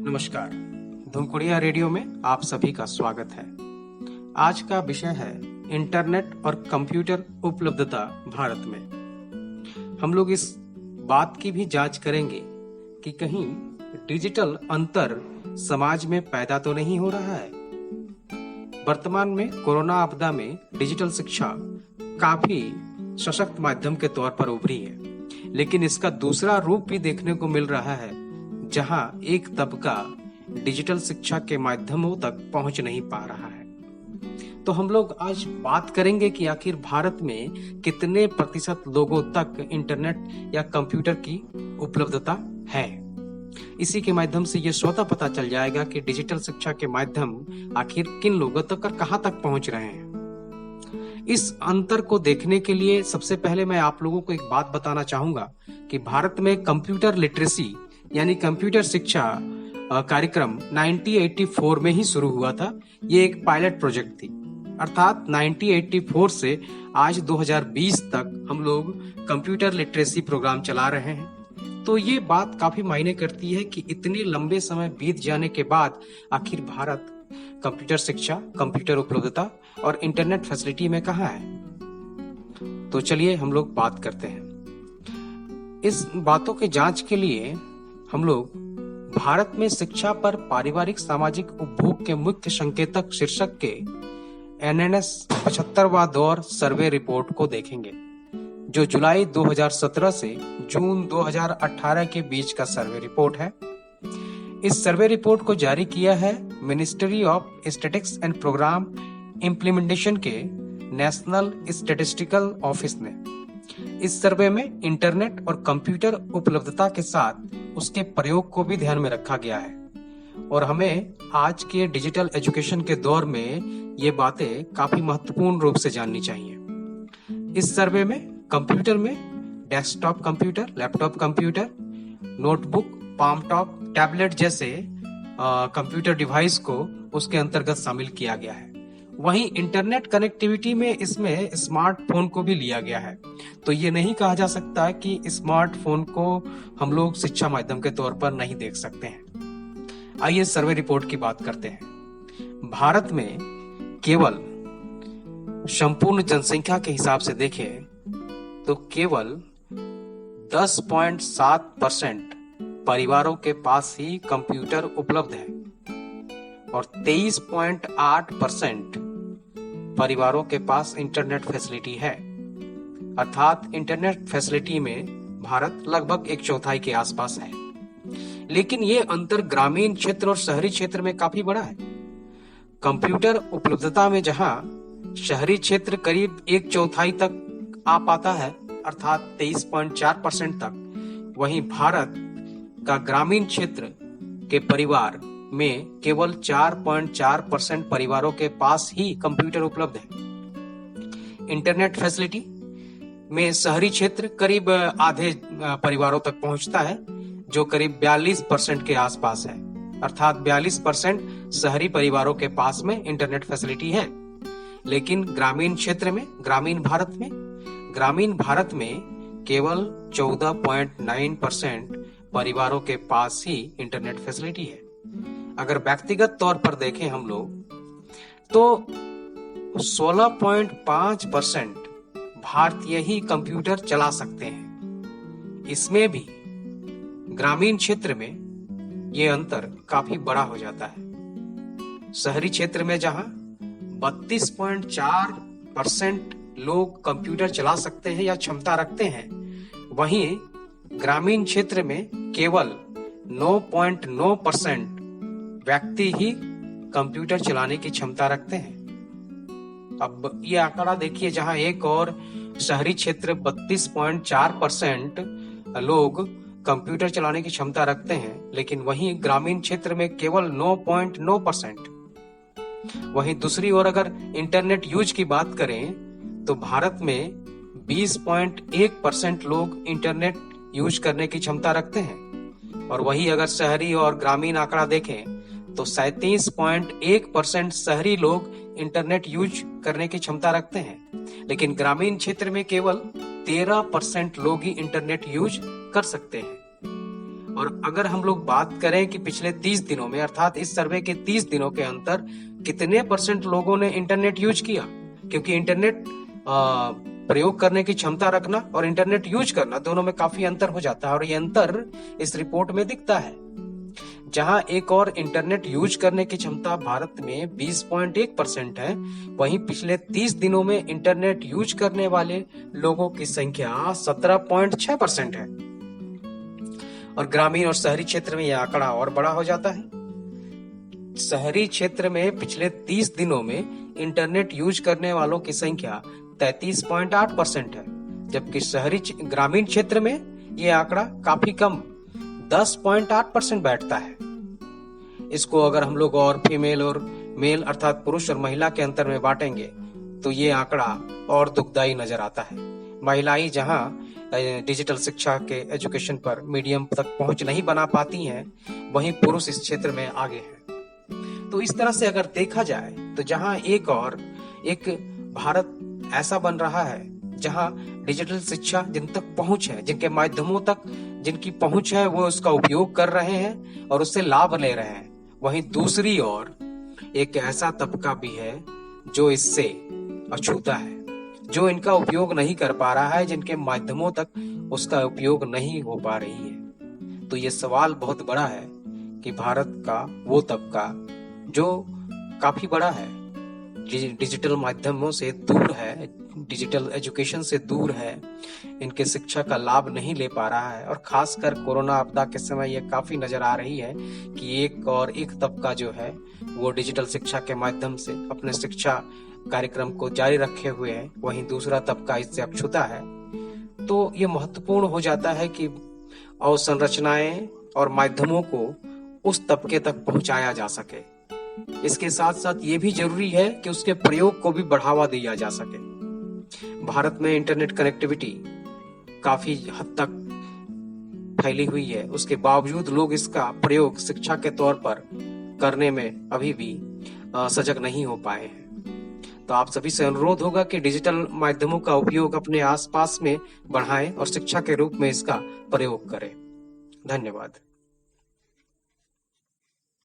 नमस्कार। धुमकुड़िया रेडियो में आप सभी का स्वागत है। आज का विषय है इंटरनेट और कंप्यूटर उपलब्धता भारत में। हम लोग इस बात की भी जांच करेंगे कि कहीं डिजिटल अंतर समाज में पैदा तो नहीं हो रहा है। वर्तमान में कोरोना आपदा में डिजिटल शिक्षा काफी सशक्त माध्यम के तौर पर उभरी है, लेकिन इसका दूसरा रूप भी देखने को मिल रहा है, जहां एक तबका डिजिटल शिक्षा के माध्यमों तक पहुंच नहीं पा रहा है। तो हम लोग आज बात करेंगे कि आखिर भारत में कितने प्रतिशत लोगों तक इंटरनेट या कंप्यूटर की उपलब्धता है। इसी के माध्यम से ये स्वतः पता चल जाएगा कि डिजिटल शिक्षा के माध्यम आखिर किन लोगों तक और कहां तक पहुंच रहे हैं। इस अंतर को देखने के लिए सबसे पहले मैं आप लोगों को एक बात बताना चाहूंगा कि भारत में कंप्यूटर लिटरेसी यानी कंप्यूटर शिक्षा कार्यक्रम 1984 में ही शुरू हुआ था। ये एक पायलट प्रोजेक्ट थी, अर्थात 1984 से आज 2020 तक हम लोग कंप्यूटर लिटरेसी प्रोग्राम चला रहे हैं। तो ये बात काफी मायने करती है कि इतने लंबे समय बीत जाने के बाद आखिर भारत कंप्यूटर शिक्षा, कंप्यूटर उपलब्धता और इंटरनेट फैसिलिटी में कहाँ है। तो चलिए हम लोग बात करते हैं। इस बातों के जांच के लिए हम लोग भारत में शिक्षा पर पारिवारिक सामाजिक उपभोग के मुख्य संकेतक शीर्षक के एनएनएस 75वां दौर सर्वे रिपोर्ट को देखेंगे, जो जुलाई 2017 से जून 2018 के बीच का सर्वे रिपोर्ट है। इस सर्वे रिपोर्ट को जारी किया है ministry of statistics and programme implementation के नेशनल स्टैटिस्टिकल ऑफिस ने। इस सर्वे में इंटरनेट और कंप्यूटर उपलब्धता के साथ उसके प्रयोग को भी ध्यान में रखा गया है और हमें आज के डिजिटल एजुकेशन के दौर में ये बातें काफी महत्वपूर्ण रूप से जाननी चाहिए। इस सर्वे में कंप्यूटर में desktop computer, laptop computer, notebook, palm top, tablet जैसे कंप्यूटर डिवाइस को उसके अंतर्गत शामिल किया गया है। वहीं इंटरनेट कनेक्टिविटी में इसमें स्मार्टफोन को भी लिया गया है। तो ये नहीं कहा जा सकता कि स्मार्टफोन को हम लोग शिक्षा माध्यम के तौर पर नहीं देख सकते हैं। आइए सर्वे रिपोर्ट की बात करते हैं। भारत में केवल संपूर्ण जनसंख्या के हिसाब से देखें तो केवल 10.7% परिवारों के पास ही कंप्यूटर उपलब्ध है और 23.8% परिवारों के पास इंटरनेट फैसिलिटी है। अर्थात इंटरनेट फैसिलिटी में भारत लगभग 1/4 के आसपास है। लेकिन ये अंतर ग्रामीण क्षेत्र और शहरी क्षेत्र में काफी बड़ा है। कंप्यूटर उपलब्धता में जहां शहरी क्षेत्र करीब 1/4 तक आ पाता है, अर्थात 23.4% तक, वहीं भारत का ग्रामीण क्षेत्र के परिवार में केवल 4.4% परिवारों के पास ही कंप्यूटर उपलब्ध है। इंटरनेट फैसिलिटी में शहरी क्षेत्र करीब आधे परिवारों तक पहुंचता है, जो करीब 42% के आसपास है। अर्थात 42% शहरी परिवारों के पास में इंटरनेट फैसिलिटी है। लेकिन ग्रामीण क्षेत्र में, ग्रामीण भारत में केवल 14.9% परिवारों के पास ही इंटरनेट फैसिलिटी है। अगर व्यक्तिगत तौर पर देखें हम लोग तो 16.5% भारतीय ही कंप्यूटर चला सकते हैं। इसमें भी ग्रामीण क्षेत्र में ये अंतर काफी बड़ा हो जाता है। शहरी क्षेत्र में जहां 32.4% लोग कंप्यूटर चला सकते हैं या क्षमता रखते हैं, वहीं ग्रामीण क्षेत्र में केवल 9.9% व्यक्ति ही कंप्यूटर चलाने की क्षमता रखते हैं। अब ये आंकड़ा देखिए, जहां एक और शहरी क्षेत्र 32.4% लोग कंप्यूटर चलाने की क्षमता रखते हैं, लेकिन वहीं ग्रामीण क्षेत्र में केवल 9.9%। वहीं दूसरी ओर अगर इंटरनेट यूज की बात करें तो भारत में 20.1% लोग इंटरनेट यूज करने की क्षमता रखते हैं और वही अगर शहरी और ग्रामीण आंकड़ा देखें तो 37.1% शहरी लोग इंटरनेट यूज करने की क्षमता रखते हैं, लेकिन ग्रामीण क्षेत्र में केवल 13% लोग ही इंटरनेट यूज कर सकते हैं। और अगर हम लोग बात करें कि पिछले 30 दिनों में, अर्थात इस सर्वे के 30 दिनों के अंतर कितने % लोगों ने इंटरनेट यूज किया, क्योंकि इंटरनेट प्रयोग करने की क्षमता रखना और इंटरनेट यूज करना दोनों में काफी अंतर हो जाता है, और ये अंतर इस रिपोर्ट में दिखता है। जहां एक और इंटरनेट यूज करने की क्षमता भारत में 20.1% है, वहीं पिछले 30 दिनों में इंटरनेट यूज करने वाले लोगों की संख्या 17.6% है। और ग्रामीण और शहरी क्षेत्र में यह आंकड़ा और बड़ा हो जाता है। शहरी क्षेत्र में पिछले 30 दिनों में इंटरनेट यूज करने वालों की संख्या 33.8% है, जबकि ग्रामीण क्षेत्र में यह आंकड़ा काफी कम 10.8% बैठता है। इसको अगर हम लोग और फीमेल और मेल अर्थात पुरुष और महिला के अंतर में बांटेंगे तो ये आंकड़ा और दुखदाई नजर आता है। महिलाएं जहां डिजिटल शिक्षा के एजुकेशन पर मीडियम तक पहुंच नहीं बना पाती हैं, वहीं पुरुष इस क्षेत्र में आगे हैं। तो इस तरह से अगर देखा जाए तो जहां एक भारत ऐसा बन रहा है जहां डिजिटल शिक्षा जिन तक पहुंच है, जिनके माध्यमों तक जिनकी पहुंच है, वो उसका उपयोग कर रहे हैं और उससे लाभ ले रहे हैं, वहीं दूसरी ओर एक ऐसा तबका भी है जो इससे अछूता है, जो इनका उपयोग नहीं कर पा रहा है, जिनके माध्यमों तक उसका उपयोग नहीं हो पा रही है। तो ये सवाल बहुत बड़ा है कि भारत का वो तबका जो काफी बड़ा है, डिजिटल माध्यमों से दूर है, डिजिटल एजुकेशन से दूर है, इनके शिक्षा का लाभ नहीं ले पा रहा है। और खासकर कोरोना आपदा के समय ये काफी नजर आ रही है कि एक तबका जो है वो डिजिटल शिक्षा के माध्यम से अपने शिक्षा कार्यक्रम को जारी रखे हुए है, वहीं दूसरा तबका इससे अछूता है। तो ये महत्वपूर्ण हो जाता है कि अवसंरचनाएं और माध्यमों को उस तबके तक पहुंचाया जा सके। इसके साथ साथ ये भी जरूरी है कि उसके प्रयोग को भी बढ़ावा दिया जा सके। भारत में इंटरनेट कनेक्टिविटी काफी हद तक फैली हुई है, उसके बावजूद लोग इसका प्रयोग शिक्षा के तौर पर करने में अभी भी सजग नहीं हो पाए हैं। तो आप सभी से अनुरोध होगा कि डिजिटल माध्यमों का उपयोग अपने आसपास में बढ़ाएं और शिक्षा के रूप में इसका प्रयोग करें। धन्यवाद।